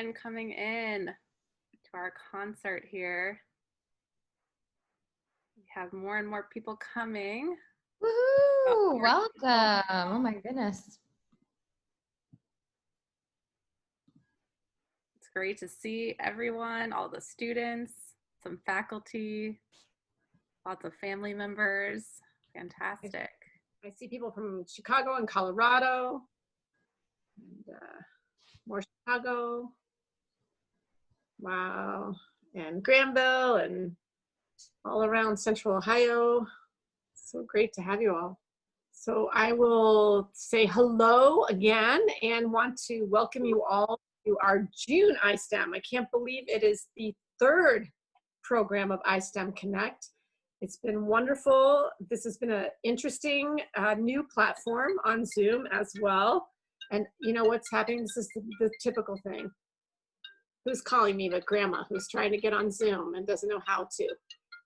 everyone coming in to our concert here. We have more and more people coming. Woohoo! Welcome. Oh my goodness. It's great to see everyone, all the students, some faculty, lots of family members. Fantastic. I see people from Chicago and Colorado, and more Chicago. Wow. And Granville and all around Central Ohio. So great to have you all. So I will say hello again and want to welcome you all to our June iSTEM. I can't believe it is the third program of iSTEM Connect. It's been wonderful. This has been an interesting new platform on Zoom as well. And you know what's happening? This is the typical thing. Who's calling me? But Grandma, who's trying to get on Zoom and doesn't know how to.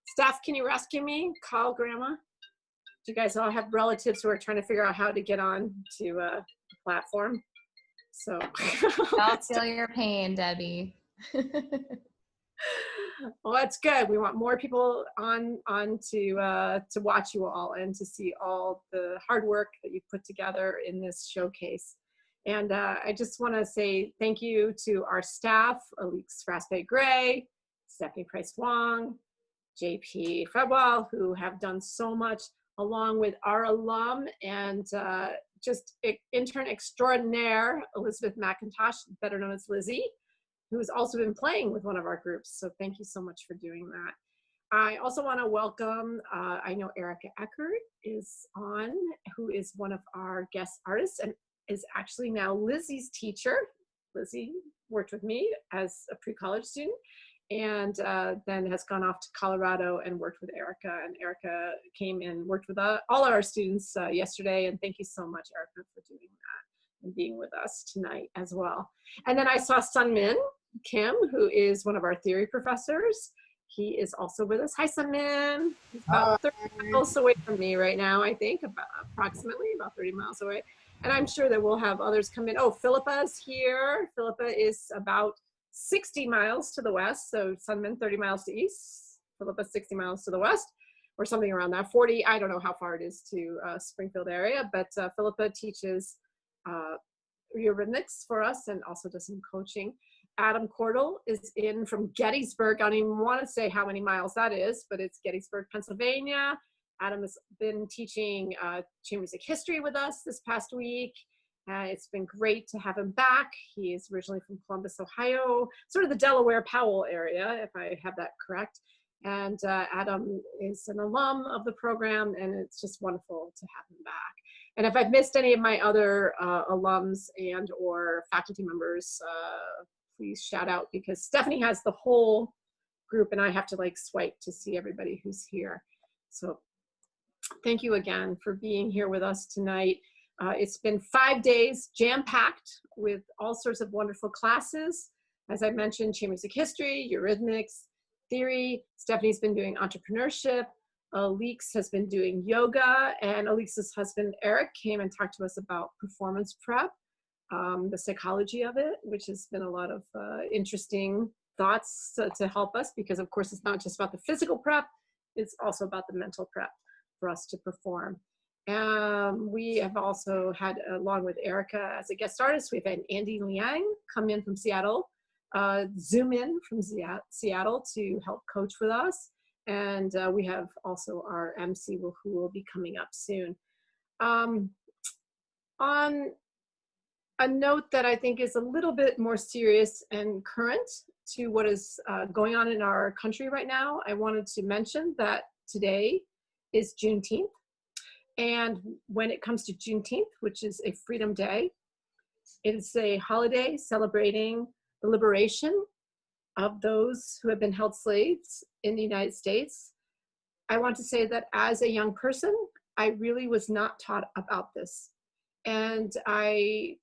Staff, can you rescue me? Call Grandma. You guys all have relatives who are trying to figure out how to get on to the platform. So I'll feel your pain, Debbie. Well, that's good. We want more people on to watch you all and to see all the hard work that you've put together in this showcase. And I just want to say thank you to our staff, Alix Raspe-Gray, Stephanie Price-Wong, JP Fredwell, who have done so much, along with our alum and just intern extraordinaire, Elizabeth McIntosh, better known as Lizzie, who has also been playing with one of our groups. So thank you so much for doing that. I also want to welcome, I know Erica Eckert is on, who is one of our guest artists and is actually now Lizzie's teacher. Lizzie worked with me as a pre-college student and then has gone off to Colorado and worked with Erica. And Erica came and worked with all our students yesterday. And thank you so much, Erica, for doing that and being with us tonight as well. And then I saw Sunmin Kim, who is one of our theory professors. He is also with us. Hi, Sunmin. He's about 30 miles away from me right now, I think, approximately about 30 miles away. And I'm sure that we'll have others come in. Oh, Philippa's here. Philippa is about 60 miles to the west. So Sunmin, 30 miles to east. Philippa, 60 miles to the west, or something around that. 40, I don't know how far it is to Springfield area, but Philippa teaches eurythmics for us and also does some coaching. Adam Cordell is in from Gettysburg. I don't even want to say how many miles that is, but it's Gettysburg, Pennsylvania. Adam has been teaching chamber music history with us this past week. It's been great to have him back. He is originally from Columbus, Ohio, sort of the Delaware Powell area, if I have that correct. And Adam is an alum of the program, and it's just wonderful to have him back. And if I've missed any of my other alums and or faculty members, please shout out, because Stephanie has the whole group and I have to like swipe to see everybody who's here. So thank you again for being here with us tonight. It's been 5 days jam-packed with all sorts of wonderful classes. As I mentioned, chamber music history, eurythmics, theory. Stephanie's been doing entrepreneurship. Alix has been doing yoga, and Alix's husband, Eric, came and talked to us about performance prep. The psychology of it, which has been a lot of interesting thoughts to help us, because of course it's not just about the physical prep, it's also about the mental prep for us to perform. We have also had, along with Erica as a guest artist, we've had Andy Liang come in from Seattle, Zoom in from Seattle to help coach with us. And we have also our MC who will be coming up soon. On a note that I think is a little bit more serious and current to what is going on in our country right now, I wanted to mention that today is Juneteenth. And when it comes to Juneteenth, which is a Freedom Day, it is a holiday celebrating the liberation of those who have been held slaves in the United States. I want to say that as a young person, I really was not taught about this. And I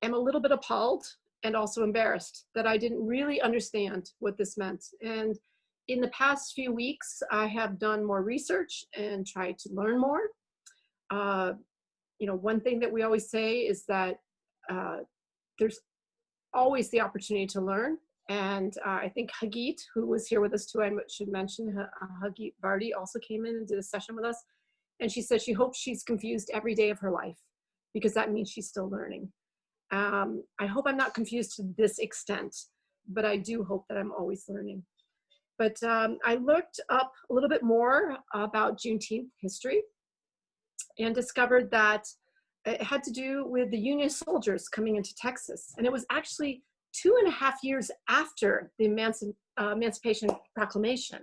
am a little bit appalled and also embarrassed that I didn't really understand what this meant. And in the past few weeks, I have done more research and tried to learn more. You know, one thing that we always say is that there's always the opportunity to learn. And I think Hagit, who was here with us too, I should mention, Hagit Vardy also came in and did a session with us. And she said she hopes she's confused every day of her life, because that means she's still learning. I hope I'm not confused to this extent, but I do hope that I'm always learning. But I looked up a little bit more about Juneteenth history and discovered that it had to do with the Union soldiers coming into Texas. And it was actually 2.5 years after the Emancipation Proclamation.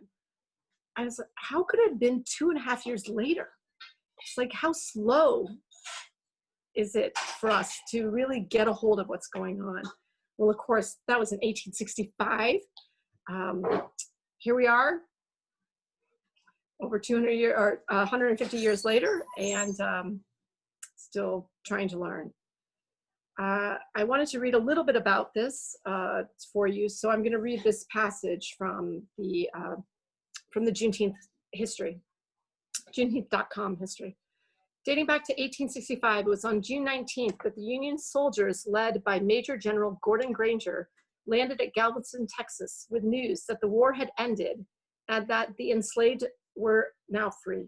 I was like, how could it have been 2.5 years later? It's like, how slow is it for us to really get a hold of what's going on? Well, of course, that was in 1865. Here we are, over 200 years or 150 years later, and still trying to learn. I wanted to read a little bit about this for you, so I'm going to read this passage from the Juneteenth history, Juneteenth.com history. Dating back to 1865, it was on June 19th that the Union soldiers, led by Major General Gordon Granger, landed at Galveston, Texas, with news that the war had ended and that the enslaved were now free.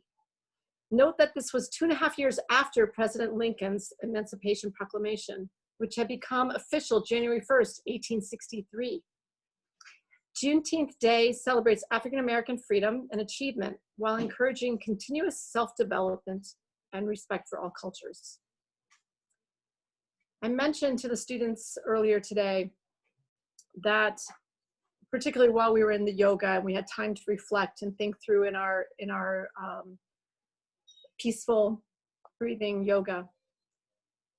Note that this was 2.5 years after President Lincoln's Emancipation Proclamation, which had become official January 1st, 1863. Juneteenth Day celebrates African American freedom and achievement while encouraging continuous self-development and respect for all cultures. I mentioned to the students earlier today that, particularly while we were in the yoga and we had time to reflect and think through in our peaceful breathing yoga,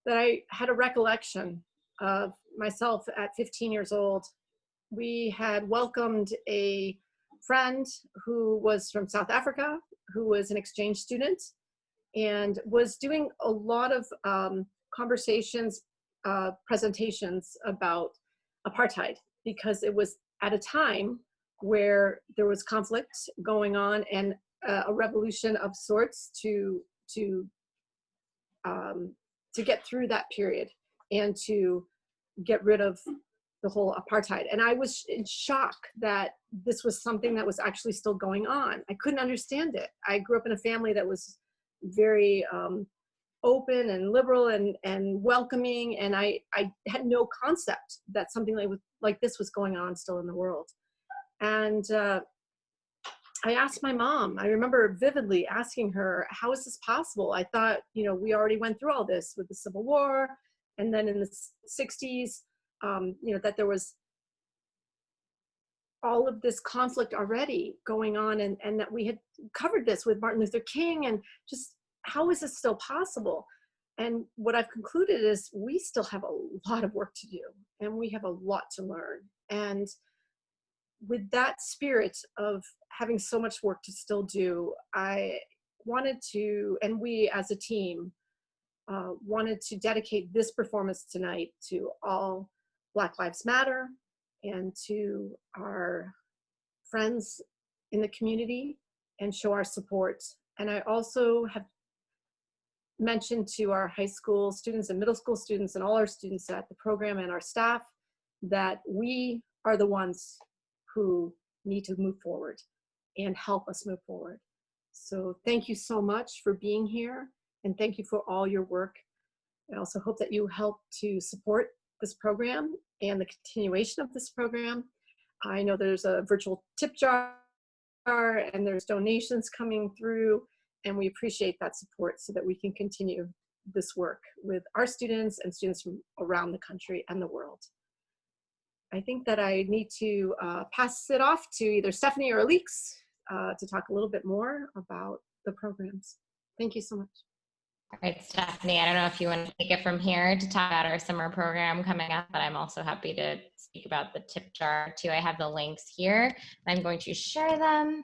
that I had a recollection of myself at 15 years old. We had welcomed a friend who was from South Africa, who was an exchange student, and was doing a lot of conversations, presentations about apartheid, because it was at a time where there was conflict going on and a revolution of sorts to get through that period and to get rid of the whole apartheid. And I was in shock that this was something that was actually still going on. I couldn't understand it. I grew up in a family that was very open and liberal and welcoming, and I had no concept that something like this was going on still in the world. And I asked my mom, I remember vividly asking her, how is this possible? I thought, we already went through all this with the Civil War, and then in the 60s, that there was all of this conflict already going on, and that we had covered this with Martin Luther King, and just how is this still possible? And what I've concluded is we still have a lot of work to do, and we have a lot to learn. And with that spirit of having so much work to still do, I wanted to, and we as a team wanted to dedicate this performance tonight to all Black Lives Matter and to our friends in the community and show our support. And I also have mentioned to our high school students and middle school students and all our students at the program and our staff that we are the ones who need to move forward and help us move forward. So thank you so much for being here, and thank you for all your work. I also hope that you help to support this program and the continuation of this program. I know there's a virtual tip jar and there's donations coming through, and we appreciate that support so that we can continue this work with our students and students from around the country and the world. I think that I need to pass it off to either Stephanie or Alix to talk a little bit more about the programs. Thank you so much. All right, Stephanie, I don't know if you want to take it from here to talk about our summer program coming up, but I'm also happy to speak about the tip jar too. I have the links here. I'm going to share them.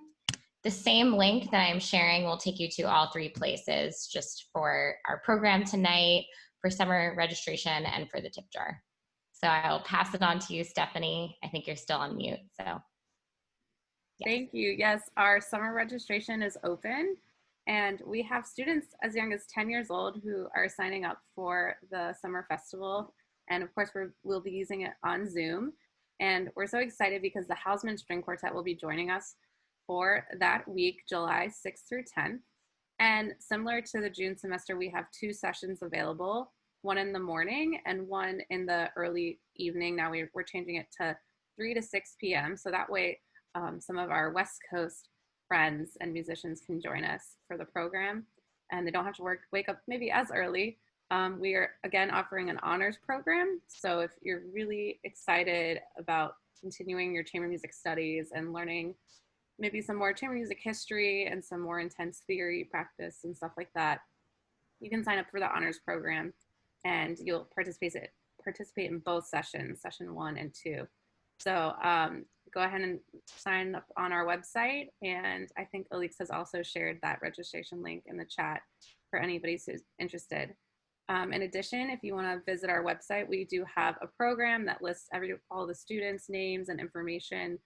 The same link that I'm sharing will take you to all three places, just for our program tonight, for summer registration, and for the tip jar. So I'll pass it on to you, Stephanie. I think you're still on mute, so. Yes. Thank you. Yes, our summer registration is open, and we have students as young as 10 years old who are signing up for the summer festival And of course, we'll be using it on Zoom. And we're so excited because the Hausman String Quartet will be joining us for that week, July 6th through 10th. And similar to the June semester, we have 2 sessions available, one in the morning and one in the early evening. Now we're changing it to 3 to 6 p.m. So that way some of our West Coast friends and musicians can join us for the program, and they don't have to wake up maybe as early. We are again offering an honors program. So if you're really excited about continuing your chamber music studies and learning maybe some more chamber music history and some more intense theory practice and stuff like that, you can sign up for the honors program and you'll participate in both sessions, session 1 and 2. So go ahead and sign up on our website. And I think Elise has also shared that registration link in the chat for anybody who's interested. In addition, if you want to visit our website, we do have a program that lists all the students' names and information.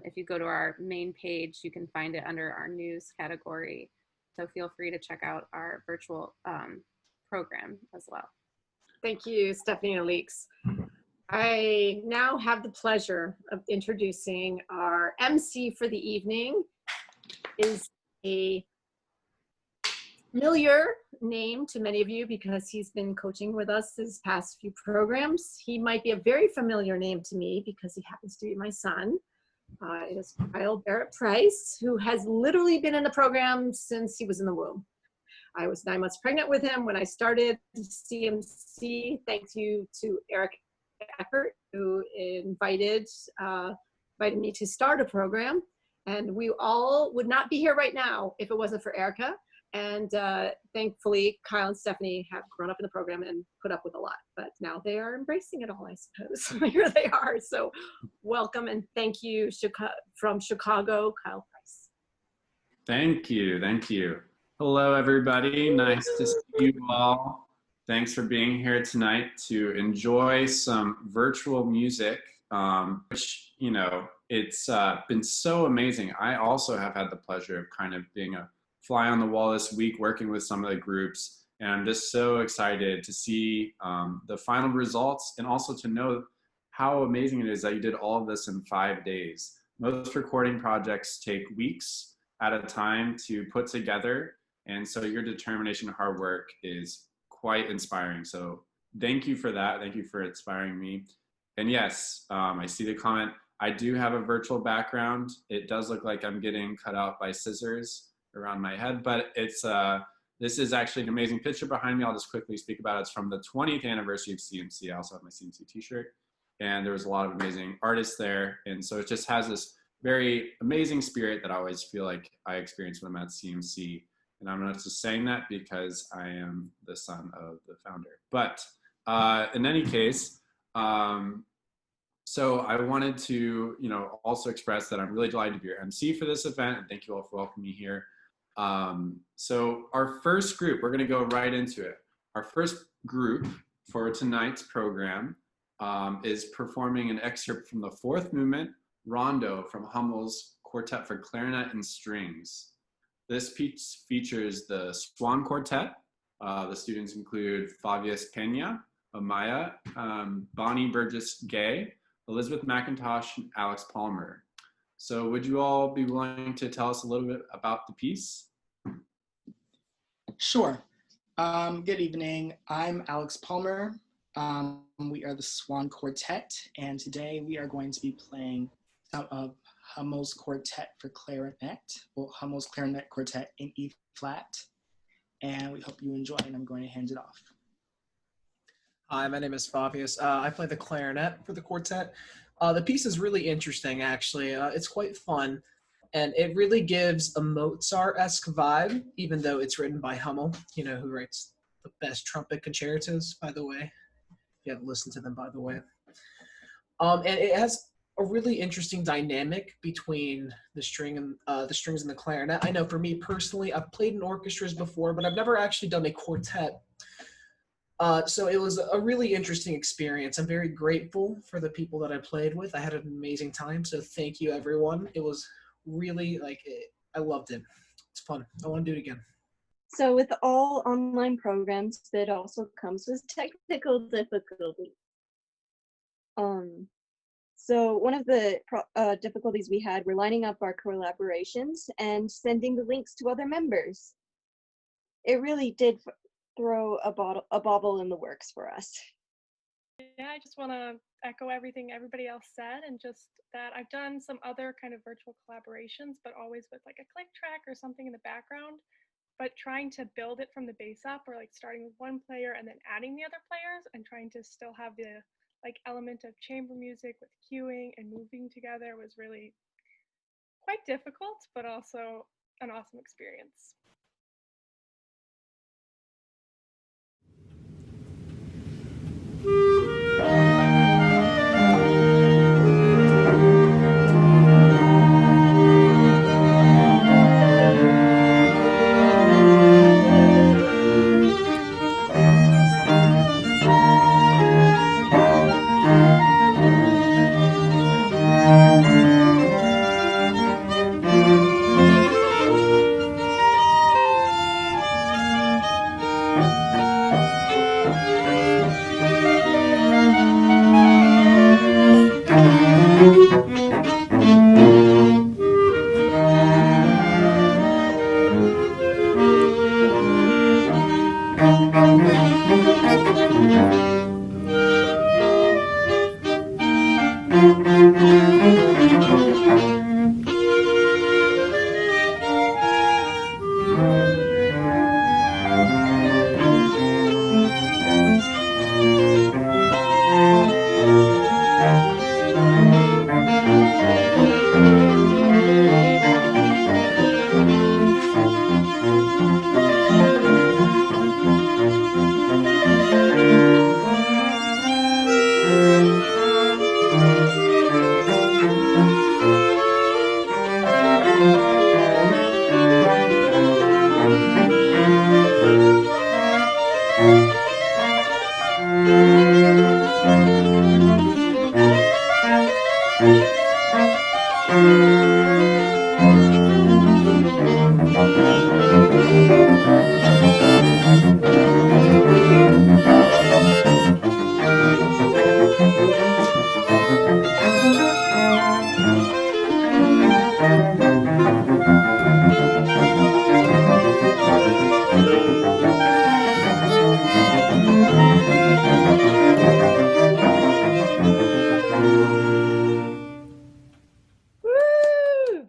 If you go to our main page, you can find it under our news category. So feel free to check out our virtual program as well. Thank you, Stephanie and Alix. I now have the pleasure of introducing our MC for the evening. Is a familiar name to many of you because he's been coaching with us his past few programs. He might be a very familiar name to me because he happens to be my son. It is Kyle Barrett Price, who has literally been in the program since he was in the womb. I was 9 months pregnant with him when I started CMC. Thanks you to Eric Eckert, who invited me to start a program. And we all would not be here right now if it wasn't for Erica. And thankfully, Kyle and Stephanie have grown up in the program and put up with a lot. But now they are embracing it all, I suppose. Here they are. So welcome and thank you from Chicago, Kyle Price. Thank you. Thank you. Hello, everybody. Nice to see you all. Thanks for being here tonight to enjoy some virtual music, which, you know, it's been so amazing. I also have had the pleasure of kind of being a fly on the wall this week, working with some of the groups. And I'm just so excited to see the final results and also to know how amazing it is that you did all of this in 5 days. Most recording projects take weeks at a time to put together. And so your determination and hard work is quite inspiring. So thank you for that. Thank you for inspiring me. And yes, I see the comment. I do have a virtual background. It does look like I'm getting cut out by scissors around my head, but it's this is actually an amazing picture behind me. I'll just quickly speak about it. It's from the 20th anniversary of CMC. I also have my CMC t-shirt, and there was a lot of amazing artists there. And so it just has this very amazing spirit that I always feel like I experience when I'm at CMC. And I'm not just saying that because I am the son of the founder. But in any case, so I wanted to, you know, also express that I'm really delighted to be your MC for this event, and thank you all for welcoming me here. So our first group, we're going to go right into it. Our first group for tonight's program is performing an excerpt from the 4th movement, Rondo, from Hummel's Quartet for Clarinet and Strings. This piece features the Swan Quartet. The students include Fabius Peña, Amaya, Bonnie Burgess-Gay, Elizabeth McIntosh, and Alex Palmer. So would you all be willing to tell us a little bit about the piece? Sure. Good evening. I'm Alex Palmer. We are the Swan Quartet, and today we are going to be playing some of Hummel's Quartet for Clarinet, well, Hummel's Clarinet Quartet in E flat, and we hope you enjoy, and I'm going to hand it off. Hi, my name is Fabius. I play the clarinet for the quartet. The piece is really interesting, actually. It's quite fun, and it really gives a Mozart-esque vibe, even though it's written by Hummel, you know, who writes the best trumpet concertos, by the way. You haven't listened to them, by the way. And it has a really interesting dynamic between the strings and the clarinet. I know for me personally, I've played in orchestras before, but I've never actually done a quartet. So it was a really interesting experience. I'm very grateful for the people that I played with. I had an amazing time, so thank you, everyone. It was really, I loved it. It's fun. I want to do it again. So with all online programs, it also comes with technical difficulties. So one of the difficulties we had were lining up our collaborations and sending the links to other members. It really did throw a bobble in the works for us. Yeah, I just want to echo everything everybody else said, and just that I've done some other kind of virtual collaborations, but always with like a click track or something in the background. But trying to build it from the base up, or like starting with one player and then adding the other players, and trying to still have the like element of chamber music with cueing and moving together was really quite difficult, but also an awesome experience. Woo!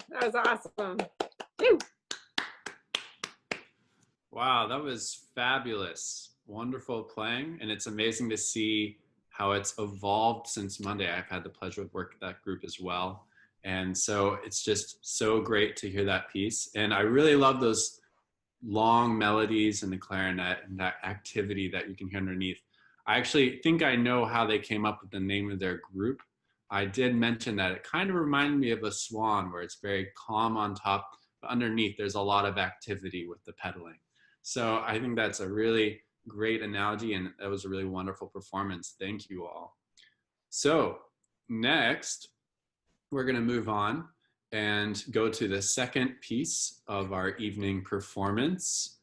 That was awesome. Woo! Wow, that was fabulous. Wonderful playing. And it's amazing to see how it's evolved since Monday. I've had the pleasure of working with that group as well. And so it's just so great to hear that piece. And I really love those long melodies and the clarinet and that activity that you can hear underneath. I actually think I know how they came up with the name of their group. I did mention that it kind of reminded me of a swan, where it's very calm on top, but underneath there's a lot of activity with the pedaling. So I think that's a really great analogy, and that was a really wonderful performance. Thank you all. So next, we're going to move on and go to the second piece of our evening performance.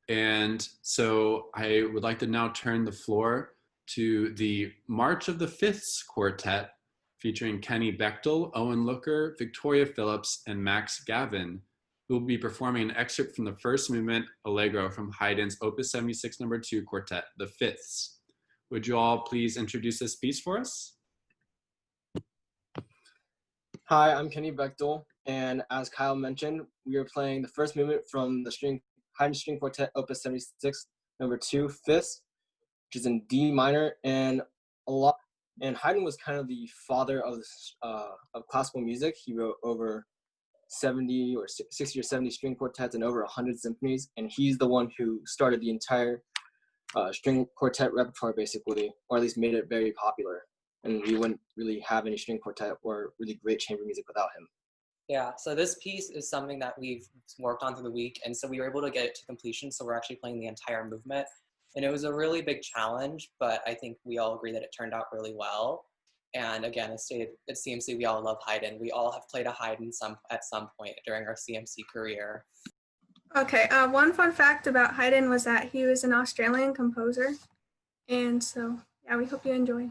And so I would like to now turn the floor to the March of the Fifths Quartet, featuring Kenny Bechtel, Owen Looker, Victoria Phillips, and Max Gavin, who will be performing an excerpt from the first movement, Allegro, from Haydn's Opus 76 No. 2 Quartet, The Fifths. Would you all please introduce this piece for us? Hi, I'm Kenny Bechtel, and as Kyle mentioned, we are playing the first movement from the Haydn String Quartet Opus 76 No. 2 Fifths, which is in D minor, and Haydn was kind of the father of classical music. He wrote over 70 or 60 or 70 string quartets and over 100 symphonies, and he's the one who started the entire string quartet repertoire, basically, or at least made it very popular. And we wouldn't really have any string quartet or really great chamber music without him. Yeah, so this piece is something that we've worked on through the week, and so we were able to get it to completion, so we're actually playing the entire movement. And it was a really big challenge, but I think we all agree that it turned out really well. And again, as stated at CMC, we all love Haydn. We all have played a Haydn at some point during our CMC career. Okay, one fun fact about Haydn was that he was an Australian composer. And so, yeah, we hope you enjoy.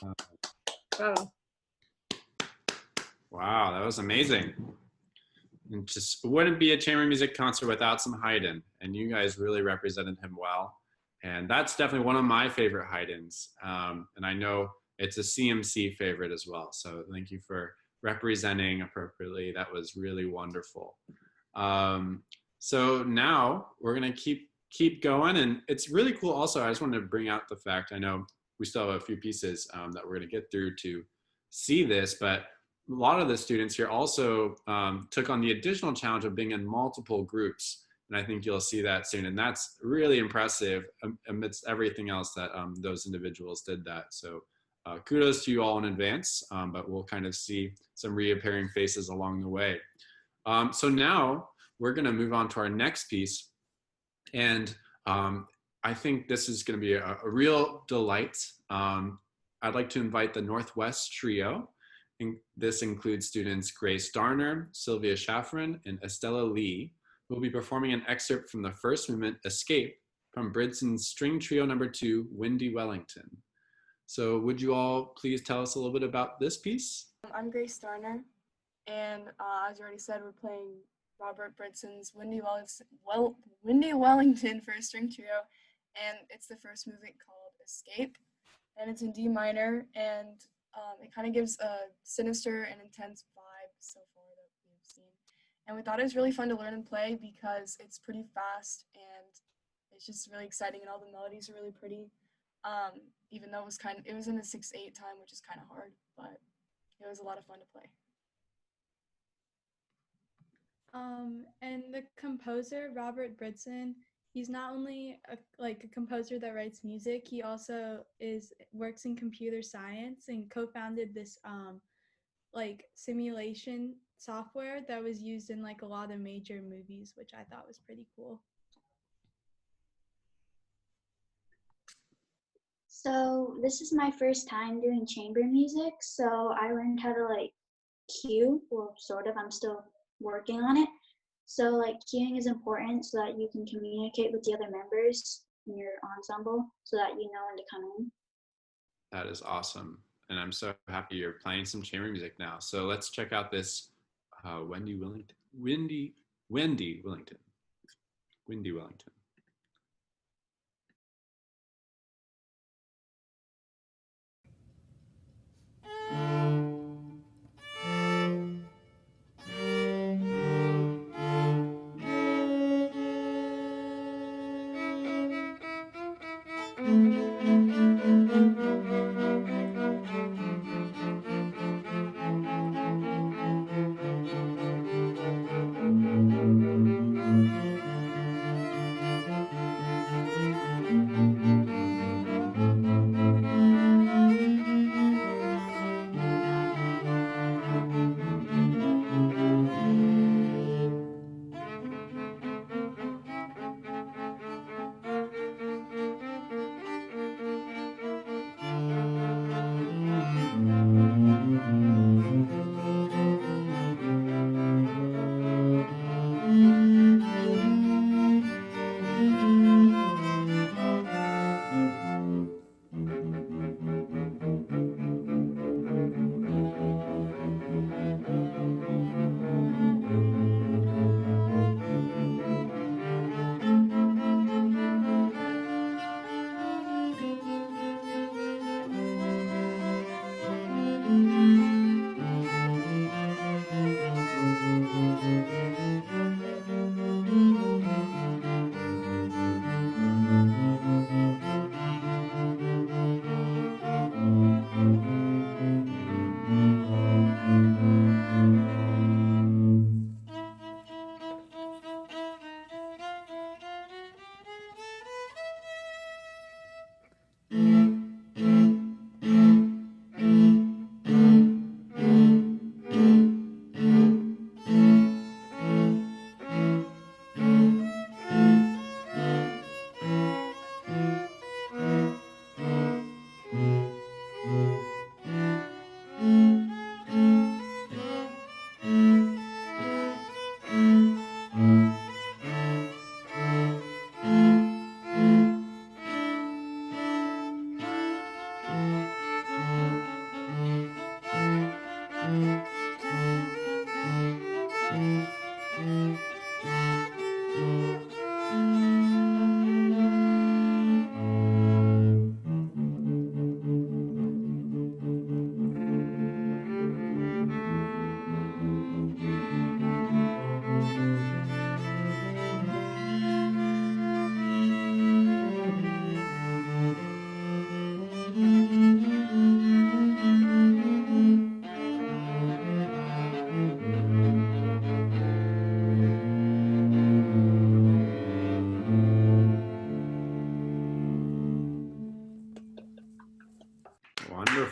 Oh, Wow, that was amazing. It just wouldn't be a chamber music concert without some Haydn, and you guys really represented him well. And that's definitely one of my favorite Haydns. And I know it's a CMC favorite as well. So thank you for representing appropriately. That was really wonderful. So now we're gonna keep going, and it's really cool. Also, I just wanted to bring out the fact, I know we still have a few pieces that we're gonna get through to see this, but a lot of the students here also took on the additional challenge of being in multiple groups. And I think you'll see that soon. And that's really impressive amidst everything else that those individuals did that. So kudos to you all in advance, but we'll kind of see some reappearing faces along the way. So now we're gonna move on to our next piece. And I think this is gonna be a real delight. I'd like to invite the Northwest Trio. This includes students Grace Darner, Sylvia Schafferin, and Estella Lee, who will be performing an excerpt from the first movement, Escape, from Bridson's String Trio No. 2, Windy Wellington. So would you all please tell us a little bit about this piece? I'm Grace Darner, and as you already said, we're playing Robert Bridson's Windy Wellington for a string trio, and it's the first movement called Escape, and it's in D minor, and it kind of gives a sinister and intense vibe so far that we've seen. And we thought it was really fun to learn and play because it's pretty fast and it's just really exciting, and all the melodies are really pretty. Even though it was in the 6/8 time, which is kind of hard, but it was a lot of fun to play. And the composer, Robert Bridson, he's not only a composer that writes music, he also works in computer science and co-founded this simulation software that was used in a lot of major movies, which I thought was pretty cool. So this is my first time doing chamber music, so I learned how to cue, well, sort of, I'm still working on it. So cueing is important so that you can communicate with the other members in your ensemble so that you know when to come in. That is awesome. And I'm so happy you're playing some chamber music now. So let's check out this Windy Wellington.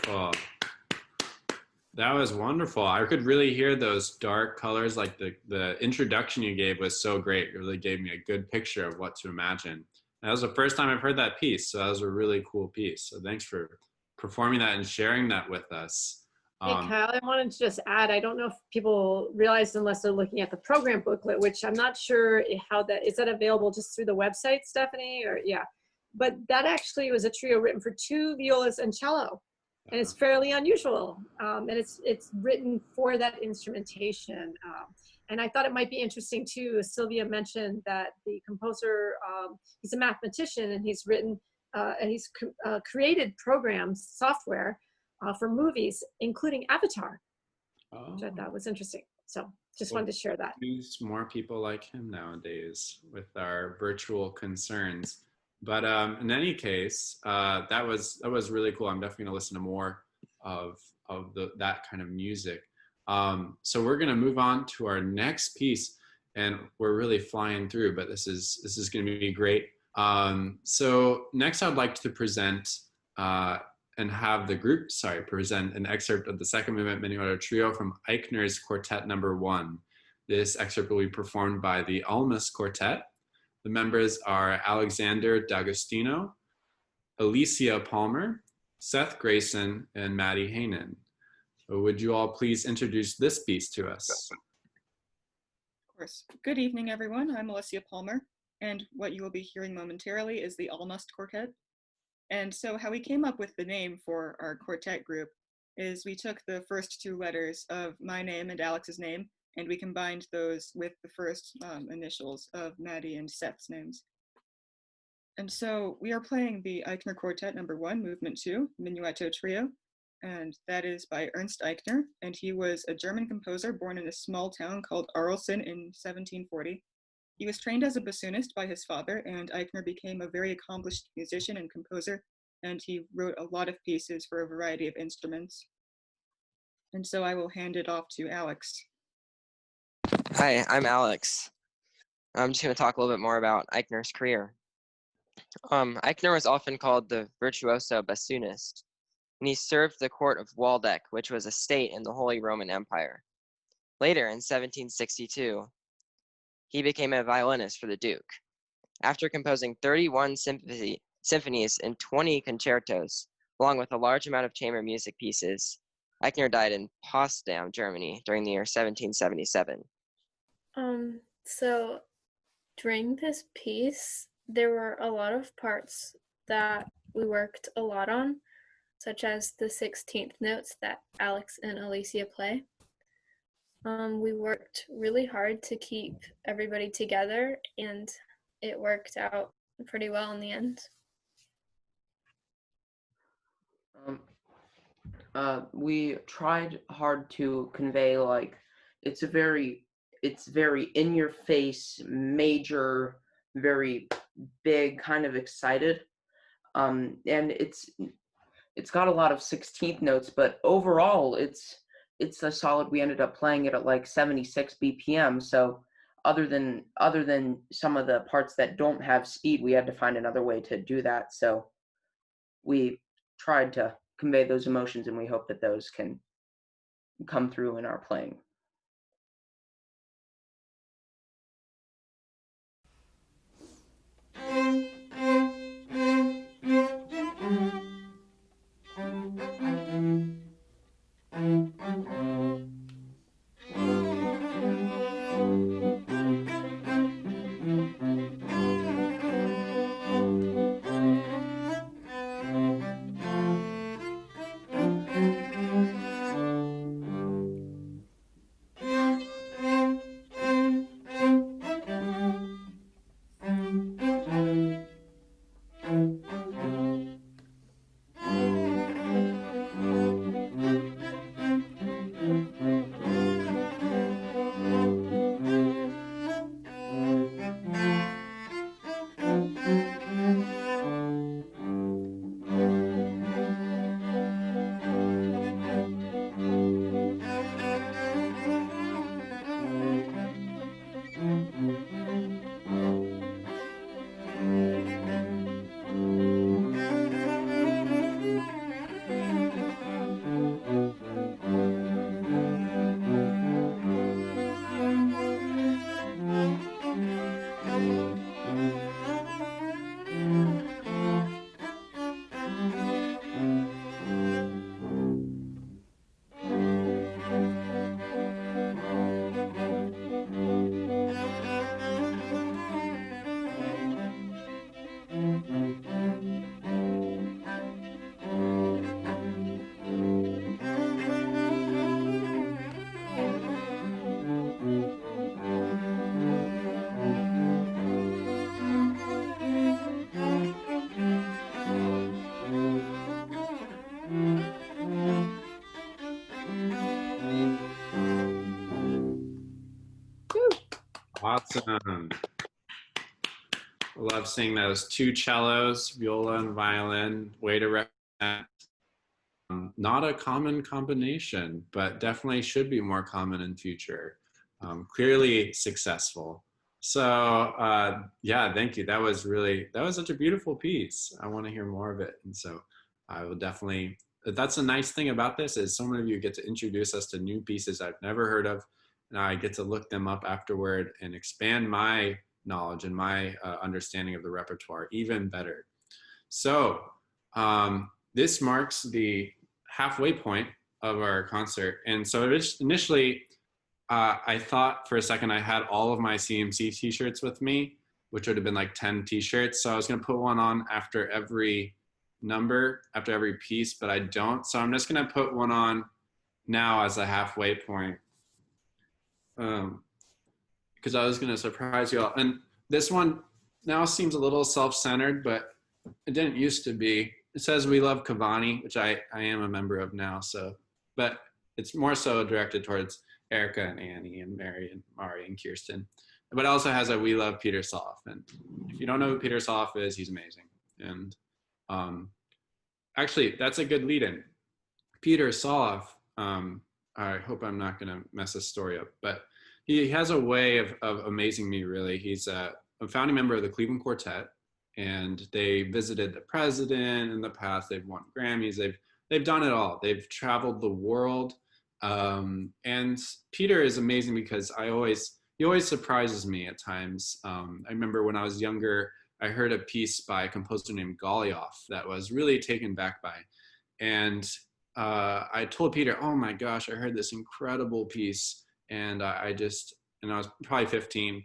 Wonderful. That was wonderful. I could really hear those dark colors. Like the introduction you gave was so great. It really gave me a good picture of what to imagine. That was the first time I've heard that piece, so that was a really cool piece. So thanks for performing that and sharing that with us. Hey, Kyle, I wanted to just add, I don't know if people realize unless they're looking at the program booklet, which I'm not sure how that, is that available just through the website, Stephanie, or yeah. But that actually was a trio written for 2 violas and cello. And it's fairly unusual. And it's written for that instrumentation. And I thought it might be interesting too, as Sylvia mentioned that the composer, he's a mathematician and he's written, and he's created programs, software, for movies, including Avatar, which I thought was interesting. So just wanted to share that. Use more people like him nowadays with our virtual concerns. But in any case, that was really cool. I'm definitely gonna listen to more of that kind of music. So we're gonna move on to our next piece, and we're really flying through. But this is gonna be great. So next, I'd like to present and have the group, present an excerpt of the second movement Minuetto Trio from Eichner's Quartet Number 1. This excerpt will be performed by the Almas Quartet. The members are Alexander D'Agostino, Alicia Palmer, Seth Grayson, and Maddie Hainan. So would you all please introduce this piece to us? Of course. Good evening, everyone. I'm Alicia Palmer, and what you will be hearing momentarily is the Almas Quartet. And so how we came up with the name for our quartet group is we took the first 2 letters of my name and Alex's name, and we combined those with the first initials of Maddie and Seth's names. And so we are playing the Eichner Quartet Number 1, Movement 2, Minuetto Trio, and that is by Ernst Eichner, and he was a German composer born in a small town called Arlsen in 1740. He was trained as a bassoonist by his father, and Eichner became a very accomplished musician and composer, and he wrote a lot of pieces for a variety of instruments. And so I will hand it off to Alex. Hi, I'm Alex. I'm just going to talk a little bit more about Eichner's career. Eichner was often called the virtuoso bassoonist, and he served the court of Waldeck, which was a state in the Holy Roman Empire. Later, in 1762, he became a violinist for the Duke. After composing 31 symphonies and 20 concertos, along with a large amount of chamber music pieces, Eichner died in Potsdam, Germany, during the year 1777. So during this piece, there were a lot of parts that we worked a lot on, such as the 16th notes that Alex and Alicia play. We worked really hard to keep everybody together, and it worked out pretty well in the end. We tried hard to convey, like, it's very in your face, major, very big, kind of excited. And it's got a lot of 16th notes, but overall it's a solid. We ended up playing it at like 76 BPM. So other than some of the parts that don't have speed, we had to find another way to do that. So we tried to convey those emotions, and we hope that those can come through in our playing. Awesome. Love seeing those 2 cellos, viola and violin. Way to represent. Not a common combination, but definitely should be more common in future. Clearly successful. So yeah, thank you. That was such a beautiful piece. I want to hear more of it. And so I will definitely, that's a nice thing about this is so many of you get to introduce us to new pieces I've never heard of. And I get to look them up afterward and expand my knowledge and my understanding of the repertoire even better. So this marks the halfway point of our concert. And so initially, I thought for a second I had all of my CMC t-shirts with me, which would have been like 10 t-shirts. So I was gonna put one on after every number, after every piece, but I don't. So I'm just gonna put one on now as a halfway point. Because I was gonna surprise you all. And this one now seems a little self-centered, but it didn't used to be. It says we love Cavani, which I am a member of now. So, but it's more so directed towards Erica and Annie and Mary and Mari and Kirsten. But it also has a we love Peter Soff. And if you don't know who Peter Soff is, he's amazing. And actually, that's a good lead-in. Peter Soff, I hope I'm not gonna mess this story up, but he has a way of amazing me, really. He's a founding member of the Cleveland Quartet, and they visited the president in the past. They've won Grammys. They've done it all. They've traveled the world. And Peter is amazing because he always surprises me at times. I remember when I was younger, I heard a piece by a composer named Golioff that was really taken back by. And I told Peter, oh my gosh, I heard this incredible piece. And I was probably 15.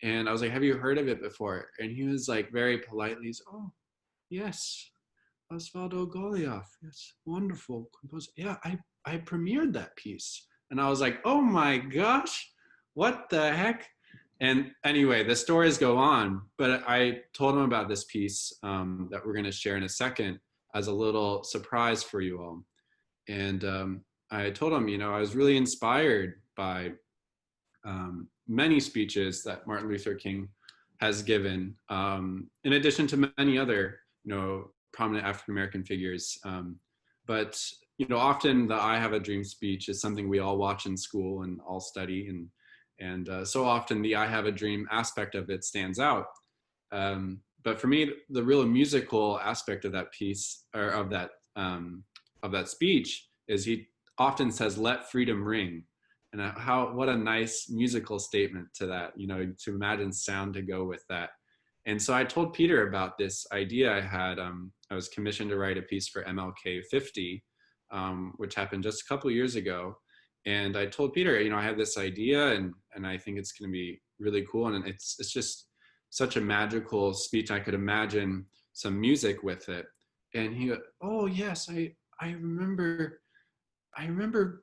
And I was like, have you heard of it before? And he was like, very politely, he's, oh, yes, Osvaldo Golioff. Yes, wonderful composer. Yeah, I premiered that piece. And I was like, oh my gosh, what the heck? And anyway, the stories go on, but I told him about this piece that we're gonna share in a second as a little surprise for you all. And I told him, I was really inspired by many speeches that Martin Luther King has given, in addition to many other, prominent African-American figures. But, often the I Have a Dream speech is something we all watch in school and all study. And so often the I Have a Dream aspect of it stands out. But for me, the real musical aspect of that piece, or of that speech, is he often says, let freedom ring. And what a nice musical statement to that, to imagine sound to go with that. And so I told Peter about this idea I had. I was commissioned to write a piece for MLK 50, which happened just a couple of years ago. And I told Peter, I have this idea and I think it's going to be really cool. And it's just such a magical speech. I could imagine some music with it. And he goes, oh yes, I remember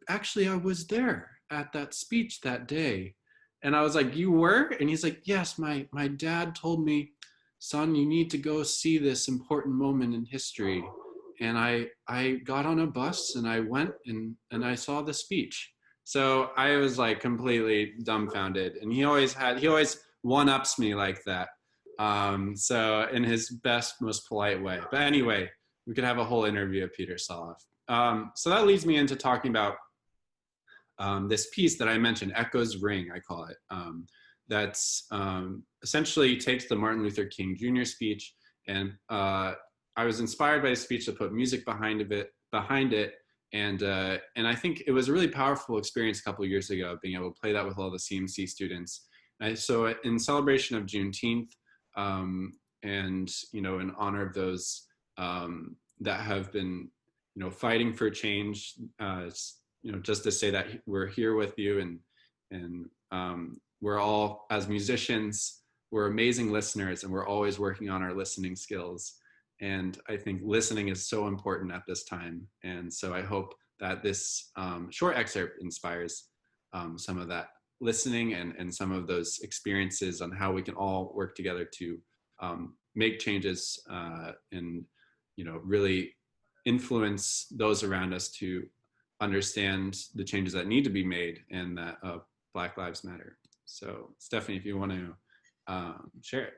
actually I was there at that speech that day. And I was like, you were? And he's like, yes, my dad told me, son, you need to go see this important moment in history. And I got on a bus and I went and I saw the speech. So I was like completely dumbfounded. And he always one-ups me like that. So in his best, most polite way. But anyway, we could have a whole interview of Peter Soff. So that leads me into talking about this piece that I mentioned, Echoes Ring, I call it. That's essentially takes the Martin Luther King Jr. speech, and I was inspired by his speech to put music behind it, and I think it was a really powerful experience a couple of years ago, being able to play that with all the CMC students. So in celebration of Juneteenth, and in honor of those that have been fighting for change, just to say that we're here with you, and we're all, as musicians, we're amazing listeners, and we're always working on our listening skills. And I think listening is so important at this time. And so I hope that this short excerpt inspires some of that listening and some of those experiences on how we can all work together to make changes and really influence those around us to understand the changes that need to be made and that Black Lives Matter. So Stephanie, if you want to share it.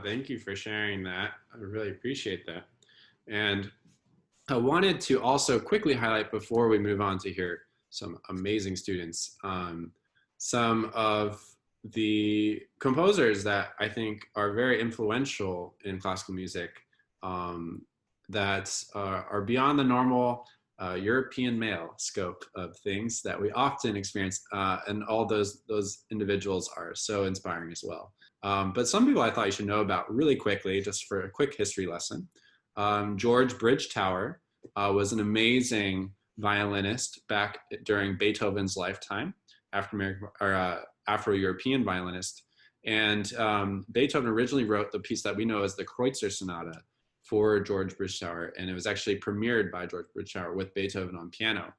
Thank you for sharing that. I really appreciate that. And I wanted to also quickly highlight before we move on to hear some amazing students, some of the composers that I think are very influential in classical music that are beyond the normal European male scope of things that we often experience, and all those individuals are so inspiring as well. But some people I thought you should know about really quickly, just for a quick history lesson. George Bridgetower was an amazing violinist back during Beethoven's lifetime, Afro-European violinist. And Beethoven originally wrote the piece that we know as the Kreutzer Sonata for George Bridgetower, and it was actually premiered by George Bridgetower with Beethoven on piano.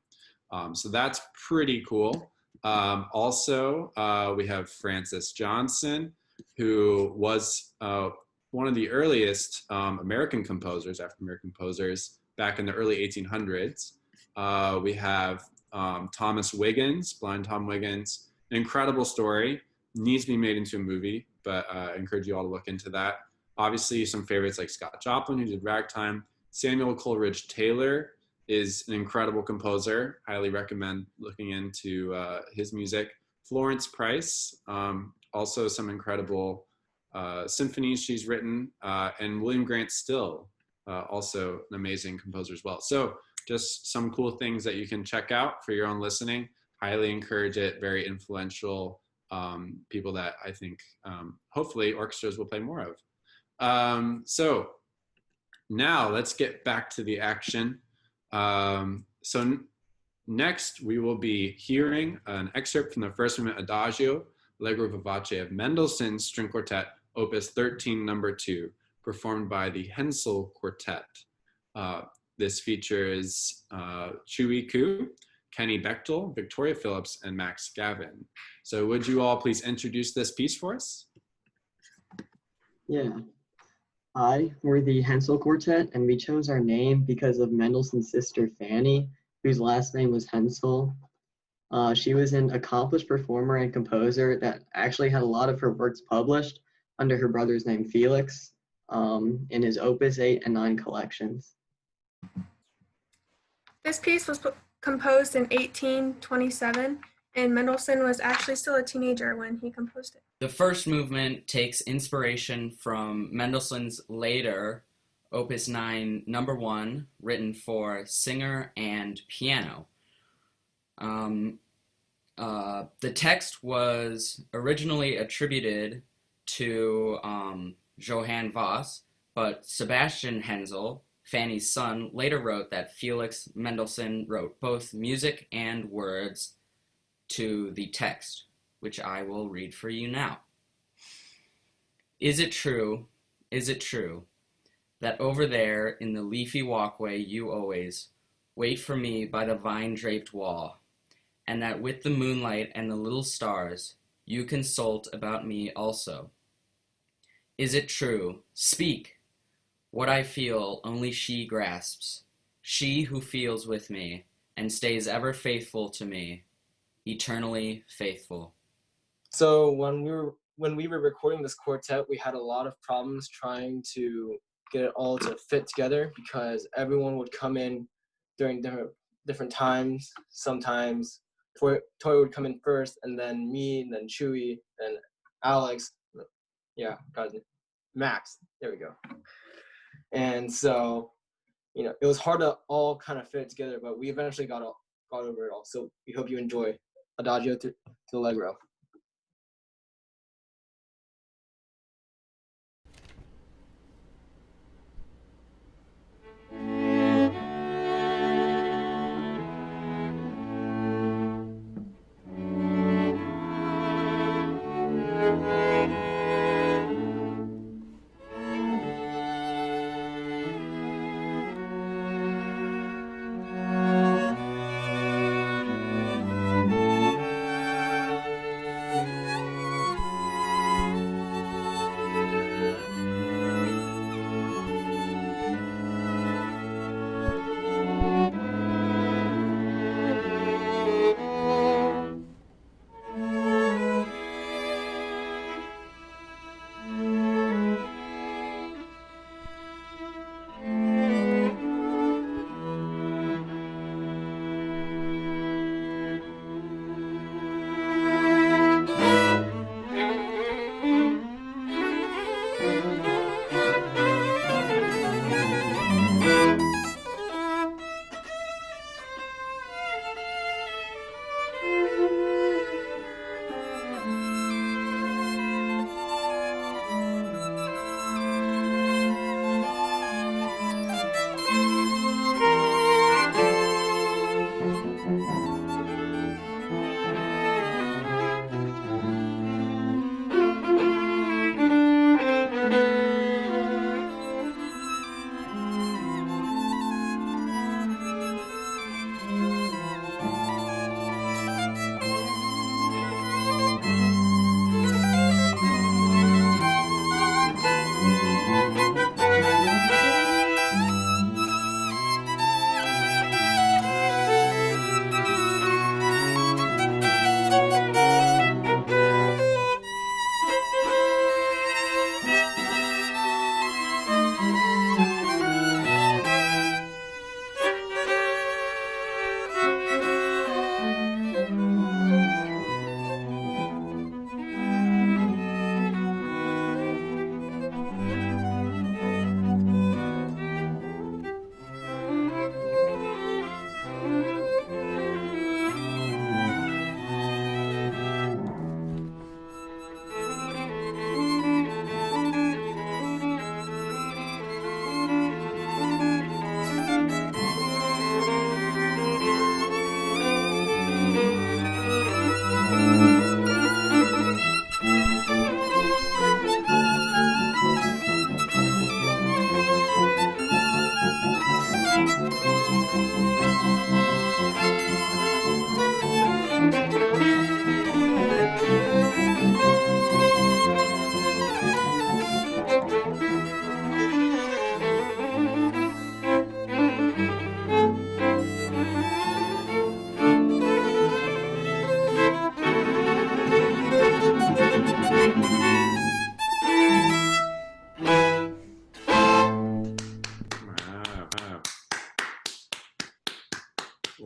So that's pretty cool. Also, we have Francis Johnson, who was one of the earliest American composers, African-American composers, back in the early 1800s. We have Thomas Wiggins, Blind Tom Wiggins, an incredible story, needs to be made into a movie, but I encourage you all to look into that. Obviously, some favorites like Scott Joplin, who did Ragtime. Samuel Coleridge Taylor is an incredible composer. Highly recommend looking into his music. Florence Price, also some incredible symphonies she's written, and William Grant Still, also an amazing composer as well. So just some cool things that you can check out for your own listening. Highly encourage it. Very influential people that I think hopefully orchestras will play more of. So now let's get back to the action. Next, we will be hearing an excerpt from the first movement Adagio, Allegro Vivace of Mendelssohn's String Quartet, Opus 13, number 2, performed by the Hensel Quartet. This features Chui Ku, Kenny Bechtel, Victoria Phillips, and Max Gavin. So would you all please introduce this piece for us? Yeah. Hi, we're the Hensel Quartet, and we chose our name because of Mendelssohn's sister Fanny, whose last name was Hensel. She was an accomplished performer and composer that actually had a lot of her works published under her brother's name Felix in his Opus 8 and 9 collections. This piece was composed in 1827, and Mendelssohn was actually still a teenager when he composed it. The first movement takes inspiration from Mendelssohn's later Opus 9, number 1, written for singer and piano. The text was originally attributed to Johann Voss, but Sebastian Hensel, Fanny's son, later wrote that Felix Mendelssohn wrote both music and words to the text, which I will read for you now. Is it true, that over there in the leafy walkway you always wait for me by the vine-draped wall, and that with the moonlight and the little stars you consult about me also? Is it true? Speak! What I feel only she grasps, she who feels with me and stays ever faithful to me, eternally faithful. So when we were recording this quartet, we had a lot of problems trying to get it all to fit together because everyone would come in during different times. Sometimes Toy would come in first, and then me, and then Chewy, and Alex. Yeah, Max. There we go. And so, it was hard to all kind of fit together, but we eventually got over it all. So we hope you enjoy Adagio to Allegro.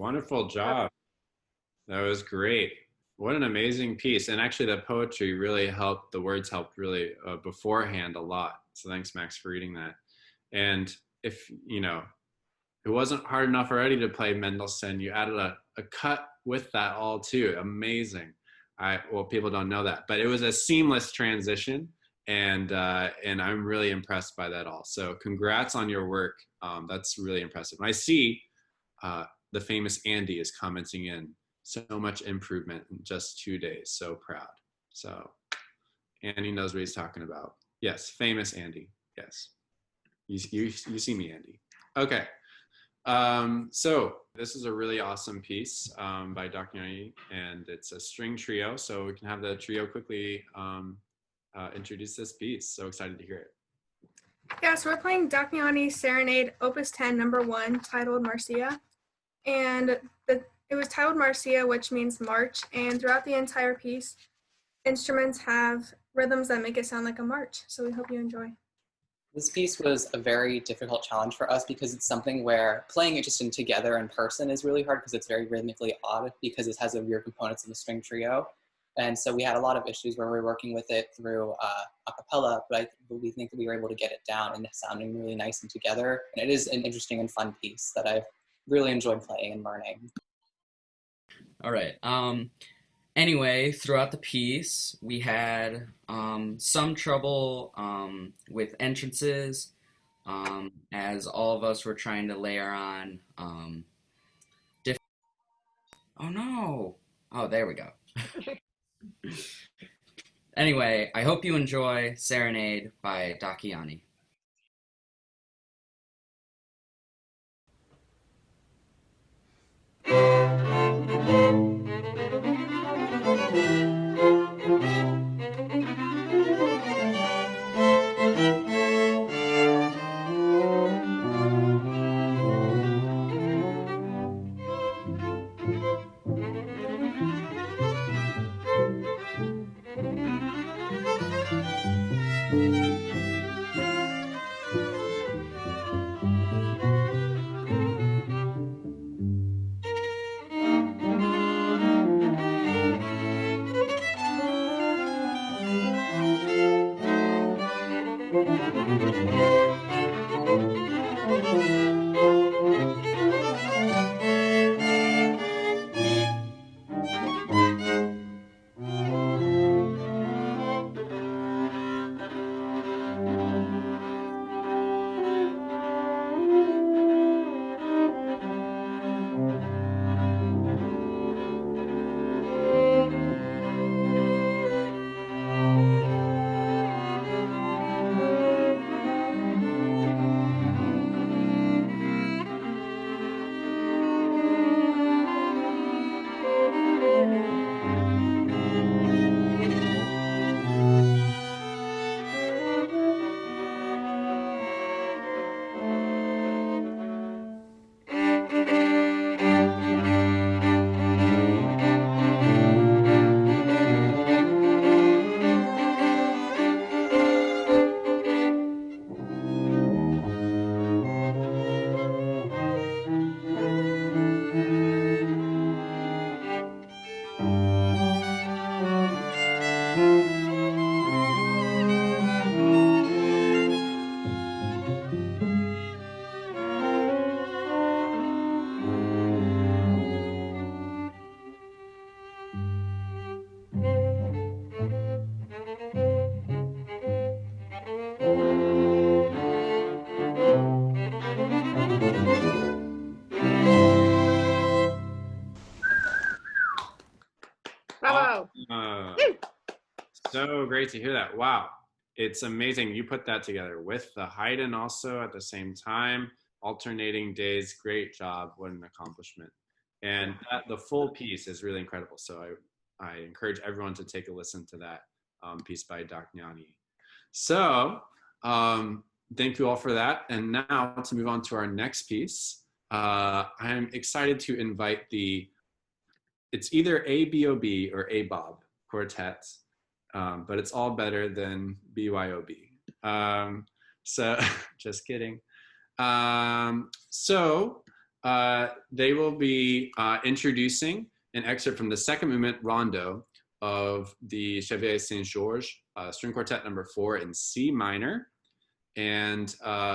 Wonderful job. That was great. What an amazing piece. And actually the poetry really helped, the words helped really beforehand a lot. So thanks, Max, for reading that. And if, you know, it wasn't hard enough already to play Mendelssohn, you added a cut with that all too. Amazing. Well, people don't know that, but it was a seamless transition. And I'm really impressed by that all. So congrats on your work. That's really impressive. And I see the famous Andy is commenting in. So much improvement in just 2 days. So proud. So Andy knows what he's talking about. Yes, famous Andy. Yes. You see me, Andy. Okay. So this is a really awesome piece by Dr. Yanni, and it's a string trio. So we can have the trio quickly introduce this piece. So excited to hear it. Yeah, so we're playing Damiani's Serenade, Opus 10, number 1, titled Marcia. And it was titled Marcia, which means march. And throughout the entire piece, instruments have rhythms that make it sound like a march. So we hope you enjoy. This piece was a very difficult challenge for us because it's something where playing it just together in person is really hard because it's very rhythmically odd because it has the weird components of a string trio. And so we had a lot of issues where we were working with it through a cappella, but we think that we were able to get it down and it's sounding really nice and together. And it is an interesting and fun piece that I've really enjoyed playing and learning. All right. Anyway, throughout the piece, we had some trouble with entrances as all of us were trying to layer on different. Oh no! Oh, there we go. Anyway, I hope you enjoy Serenade by Dakiani. Bravo. So great to hear that. Wow. It's amazing. You put that together with the Haydn also at the same time, alternating days. Great job. What an accomplishment. And the full piece is really incredible. So I encourage everyone to take a listen to that piece by Dagnani. So thank you all for that. And now to move on to our next piece, I'm excited to invite it's either ABOB or ABOB Quartet, but it's all better than BYOB. So just kidding. So They will be introducing an excerpt from the second movement, Rondo, of the Chevalier Saint-Georges String Quartet number 4 in C minor. And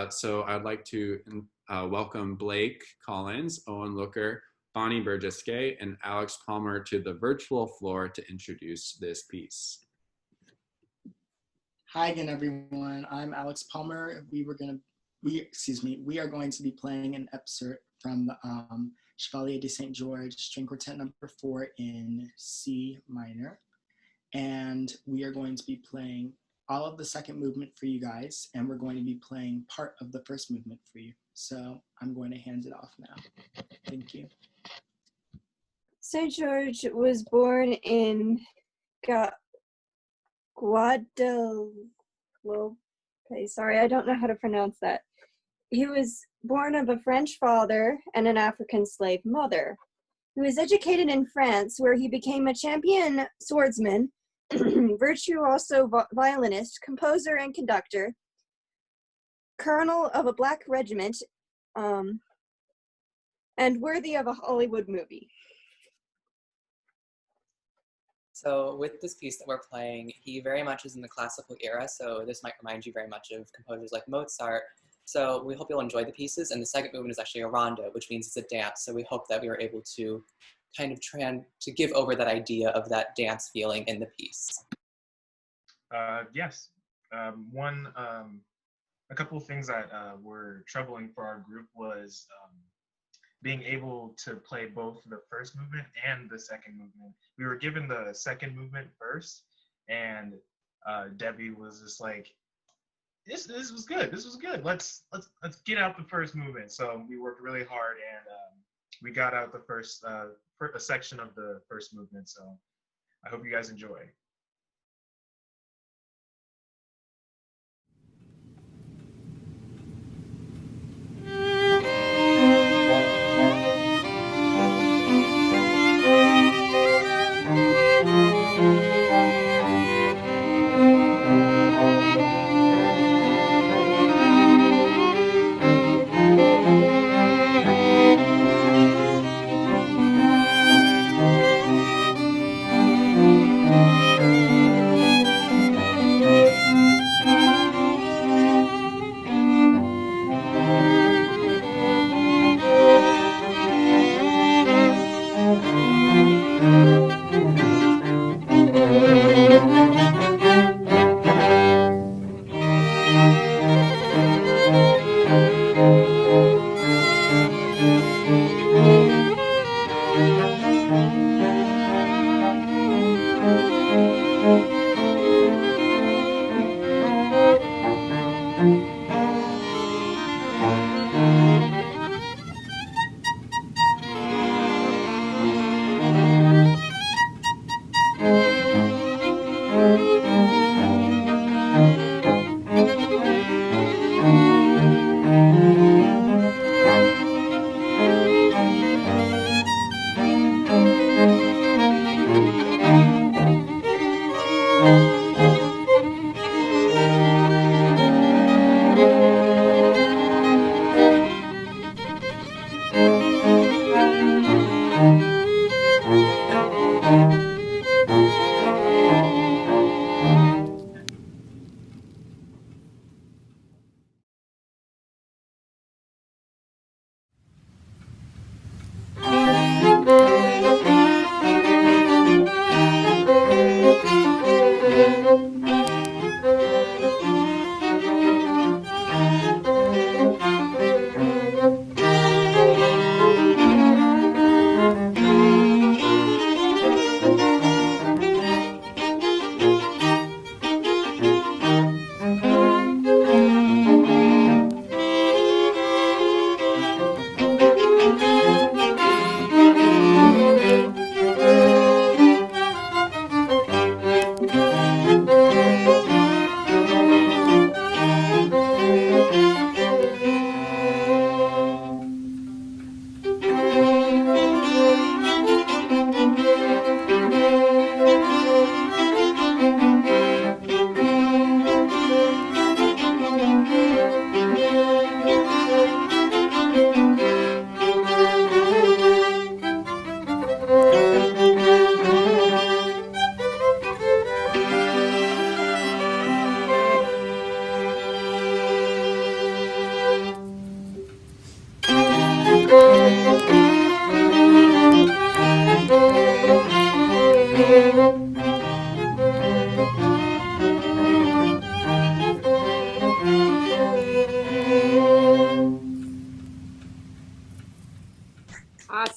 so I'd like to welcome Blake Collins, Owen Looker, Bonnie Burgess-Gay, and Alex Palmer to the virtual floor to introduce this piece. Hi again, everyone. I'm Alex Palmer. We are going to be playing an excerpt from Chevalier de Saint George String Quartet number 4 in C minor. And we are going to be playing all of the second movement for you guys, and we're going to be playing part of the first movement for you. So I'm going to hand it off now. Thank you. Saint George was born in Guadeloupe. Sorry, I don't know how to pronounce that. He was born of a French father and an African slave mother. He was educated in France, where he became a champion swordsman, virtuoso violinist, composer, and conductor, colonel of a black regiment, and worthy of a Hollywood movie. So with this piece that we're playing, he very much is in the classical era, so this might remind you very much of composers like Mozart. So we hope you'll enjoy the pieces, and the second movement is actually a rondo, which means it's a dance, so we hope that we were able to kind of to give over that idea of that dance feeling in the piece. Yes. A couple of things that were troubling for our group was being able to play both the first movement and the second movement. We were given the second movement first, and Debbie was just like, this was good. This was good. Let's get out the first movement. So we worked really hard, and we got out the first a section of the first movement. So I hope you guys enjoy.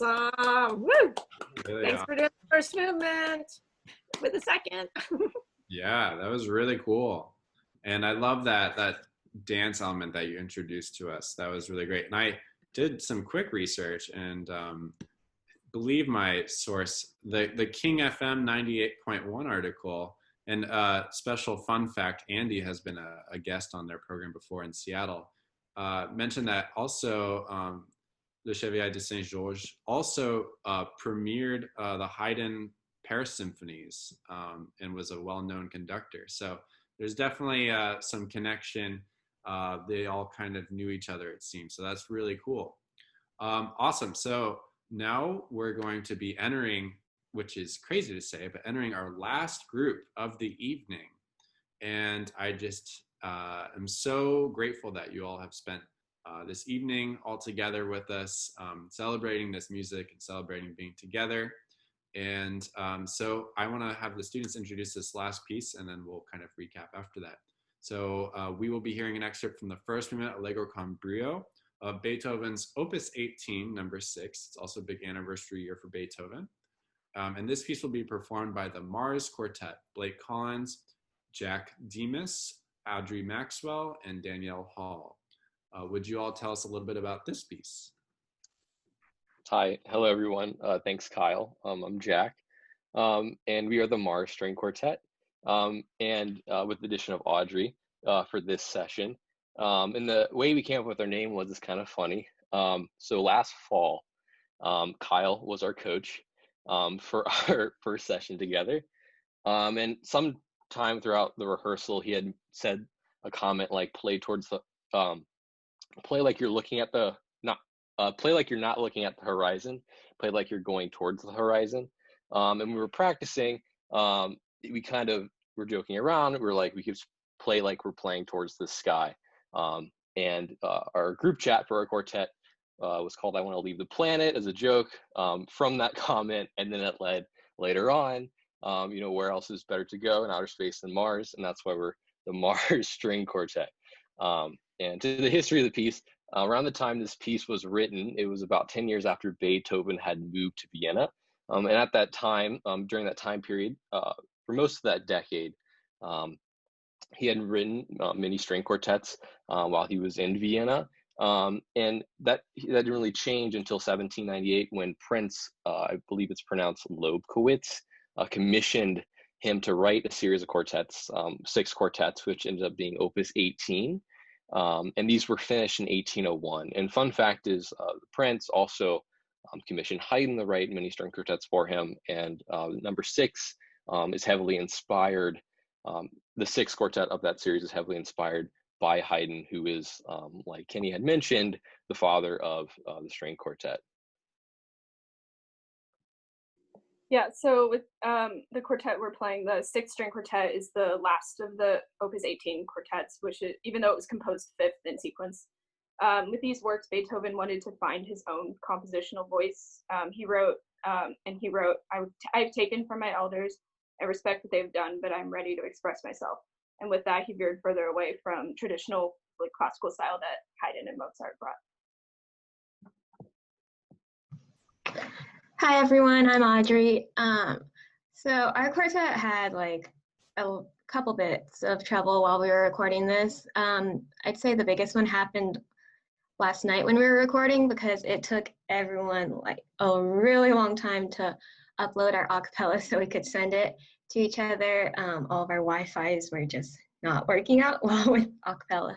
Awesome. Woo! Really Thanks for doing the first movement with the second. Yeah, that was really cool. And I love that dance element that you introduced to us. That was really great. And I did some quick research and believe my source, the King FM 98.1 article, and special fun fact, Andy has been a guest on their program before in Seattle, mentioned that also Le Chevalier de Saint-Georges also premiered the Haydn Paris symphonies and was a well-known conductor. So there's definitely some connection. They all kind of knew each other, it seems. So that's really cool. Awesome. So now we're going to be entering, which is crazy to say, but entering our last group of the evening. And I just am so grateful that you all have spent this evening all together with us, celebrating this music and celebrating being together. And so I want to have the students introduce this last piece, and then we'll kind of recap after that. So we will be hearing an excerpt from the first movement, Allegro con brio, of Beethoven's Opus 18, number 6. It's also a big anniversary year for Beethoven. And this piece will be performed by the Mars Quartet, Blake Collins, Jack Demas, Audrey Maxwell, and Danielle Hall. Would you all tell us a little bit about this piece? Hi, hello everyone. Thanks, Kyle. I'm Jack, and we are the Mars String Quartet, and with the addition of Audrey for this session. And the way we came up with our name was it's kind of funny. So last fall, Kyle was our coach for our first session together, and sometime throughout the rehearsal, he had said a comment like "play towards the play like you're looking at the play like you're not looking at the horizon, play like you're going towards the horizon." And we were practicing, we kind of were joking around. We were like, we could play like we're playing towards the sky. And our group chat for our quartet was called I Want to Leave the Planet as a joke from that comment. And then it led later on, where else is better to go in outer space than Mars? And that's why we're the Mars String Quartet. And to the history of the piece, around the time this piece was written, it was about 10 years after Beethoven had moved to Vienna. And at that time, during that time period, for most of that decade, he had written many string quartets while he was in Vienna. And that didn't really change until 1798 when Prince, I believe it's pronounced Lobkowitz, commissioned him to write a series of quartets, 6 quartets, which ended up being Opus 18. And these were finished in 1801. And fun fact is the Prince also commissioned Haydn to write many string quartets for him. And number 6 is heavily inspired. The 6th quartet of that series is heavily inspired by Haydn, who is, like Kenny had mentioned, the father of the string quartet. Yeah, so with the quartet we're playing, the 6th string quartet is the last of the Opus 18 quartets, which is, even though it was composed 5th in sequence. With these works, Beethoven wanted to find his own compositional voice. He wrote, I've taken from my elders, I respect what they've done, but I'm ready to express myself. And with that, he veered further away from traditional classical style that Haydn and Mozart brought. Hi everyone, I'm Audrey. So our quartet had like a couple bits of trouble while we were recording this. I'd say the biggest one happened last night when we were recording because it took everyone like a really long time to upload our acapella so we could send it to each other. All of our Wi-Fi's were just not working out well with acapella.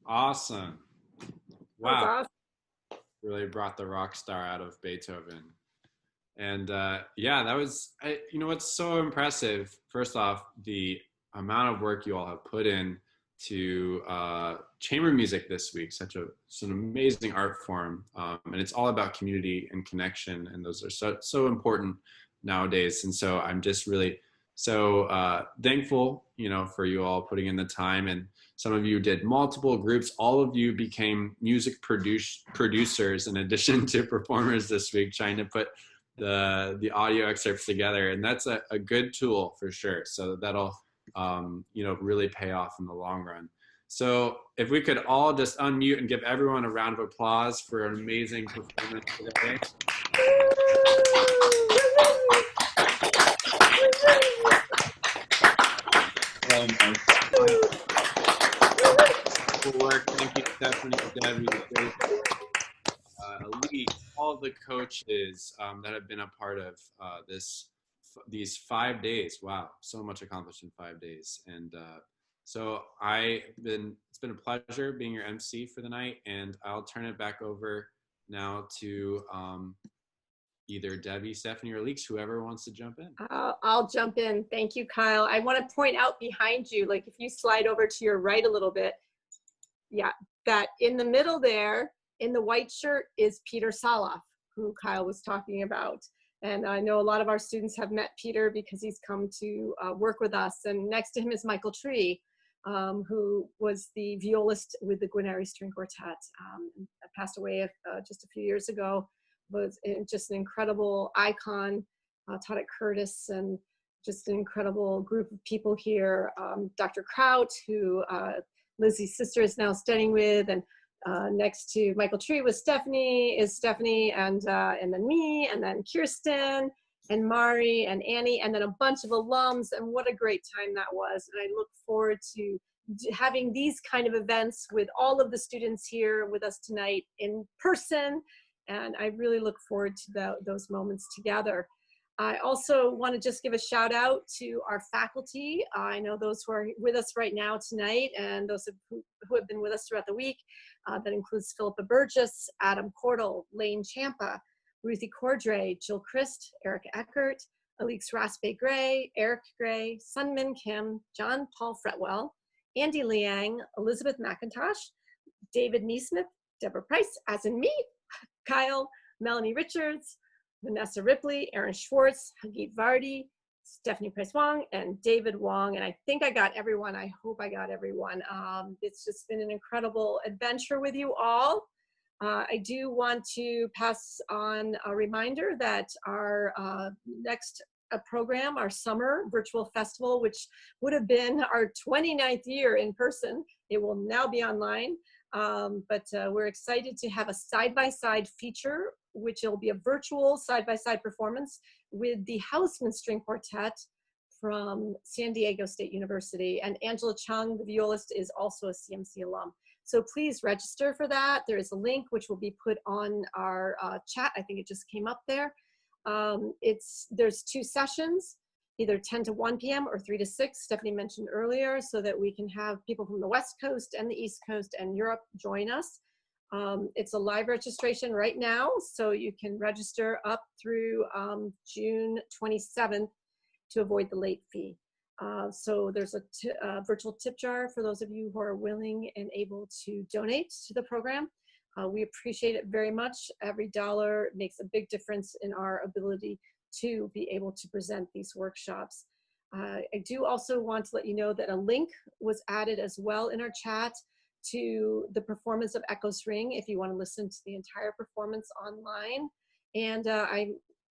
Awesome. Wow. That's awesome. Really brought the rock star out of Beethoven. And yeah, that was, you know, what's so impressive, first off, the amount of work you all have put in to chamber music this week. It's an amazing art form. And it's all about community and connection. And those are so important nowadays. And so I'm just really so thankful, you know, for you all putting in the time. And some of you did multiple groups. All of you became music producers in addition to performers this week, trying to put the audio excerpts together. And that's a good tool for sure. So that'll, you know, really pay off in the long run. So if we could all just unmute and give everyone a round of applause for an amazing performance today. Work. Thank you, Stephanie, Debbie, Elite, all the coaches that have been a part of these 5 days. Wow, so much accomplished in 5 days. And so it's been a pleasure being your MC for the night, and I'll turn it back over now to either Debbie, Stephanie, or Leeks, whoever wants to jump in. I'll jump in. Thank you, Kyle. I want to point out behind you, like if you slide over to your right a little bit, yeah, that in the middle there, in the white shirt, is Peter Saloff, who Kyle was talking about. And I know a lot of our students have met Peter because he's come to work with us. And next to him is Michael Tree, who was the violist with the Guarneri String Quartet. Passed away just a few years ago. Was just an incredible icon, taught at Curtis, and just an incredible group of people here. Dr. Kraut, who Lizzie's sister is now studying with, and next to Michael Tree was Stephanie, and then me, and then Kirsten, and Mari, and Annie, and then a bunch of alums, and what a great time that was. And I look forward to having these kind of events with all of the students here with us tonight in person, and I really look forward to those moments together. I also want to just give a shout out to our faculty. I know those who are with us right now tonight, and those who have been with us throughout the week. That includes Philippa Burgess, Adam Cordell, Lane Champa, Ruthie Cordray, Jill Christ, Erica Eckert, Alix Raspe Gray, Eric Gray, Sunmin Kim, John Paul Fretwell, Andy Liang, Elizabeth McIntosh, David Neesmith, Deborah Price, as in me, Kyle, Melanie Richards, Vanessa Ripley, Aaron Schwartz, Hagit Vardy, Stephanie Price-Wong, and David Wong. And I think I got everyone. I hope I got everyone. It's just been an incredible adventure with you all. I do want to pass on a reminder that our next program, our summer virtual festival, which would have been our 29th year in person, it will now be online. But we're excited to have a side-by-side feature, which will be a virtual side-by-side performance with the Houseman String Quartet from San Diego State University. And Angela Chung, the violist, is also a CMC alum. So please register for that. There is a link which will be put on our chat. I think it just came up there. There's 2 sessions, either 10 to 1 p.m. or 3 to 6, Stephanie mentioned earlier, so that we can have people from the West Coast and the East Coast and Europe join us. It's a live registration right now, so you can register up through June 27th to avoid the late fee. So there's a virtual tip jar for those of you who are willing and able to donate to the program. We appreciate it very much. Every dollar makes a big difference in our ability to be able to present these workshops. I do also want to let you know that a link was added as well in our chat to the performance of Echoes Ring if you want to listen to the entire performance online. And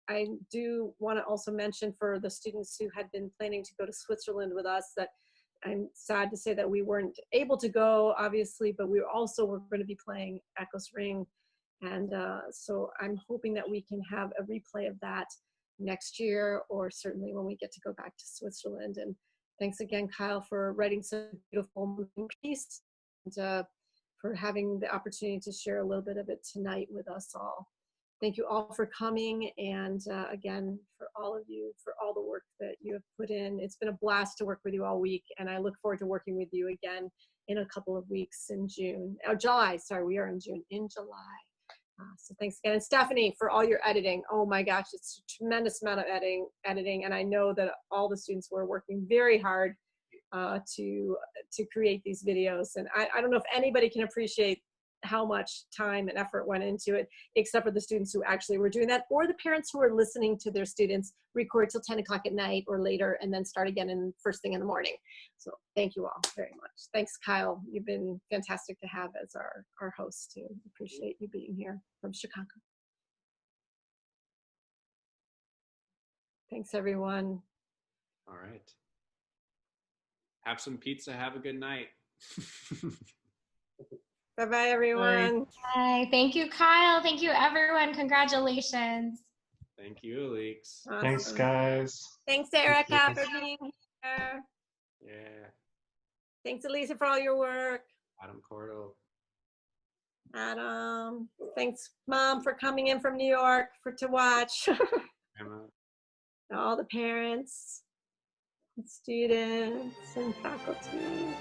I do want to also mention for the students who had been planning to go to Switzerland with us that I'm sad to say that we weren't able to go, obviously, but we also were going to be playing Echoes Ring. And so I'm hoping that we can have a replay of that next year, or certainly when we get to go back to Switzerland. And thanks again, Kyle, for writing such a beautiful moving piece and for having the opportunity to share a little bit of it tonight with us all. Thank you all for coming, and again, for all of you, for all the work that you have put in. It's been a blast to work with you all week, and I look forward to working with you again in a couple of weeks in June. Oh, July, sorry, we are in June, in July. So thanks again. And Stephanie, for all your editing. Oh my gosh, it's a tremendous amount of editing, and I know that all the students were working very hard to create these videos. And I don't know if anybody can appreciate how much time and effort went into it, except for the students who actually were doing that, or the parents who are listening to their students record till 10 o'clock at night or later and then start again in first thing in the morning. So thank you all very much. Thanks, Kyle. You've been fantastic to have as our host too. Appreciate you being here from Chicago. Thanks, everyone. All right. Have some pizza. Have a good night. Bye-bye, everyone. Bye. Thank you, Kyle. Thank you, everyone. Congratulations. Thank you, Alex. Awesome. Thanks, guys. Thanks, Erica, for being here. Yeah. Thanks, Elisa, for all your work. Adam Cordell. Adam. Thanks, Mom, for coming in from New York to watch. Emma. All the parents, and students, and faculty.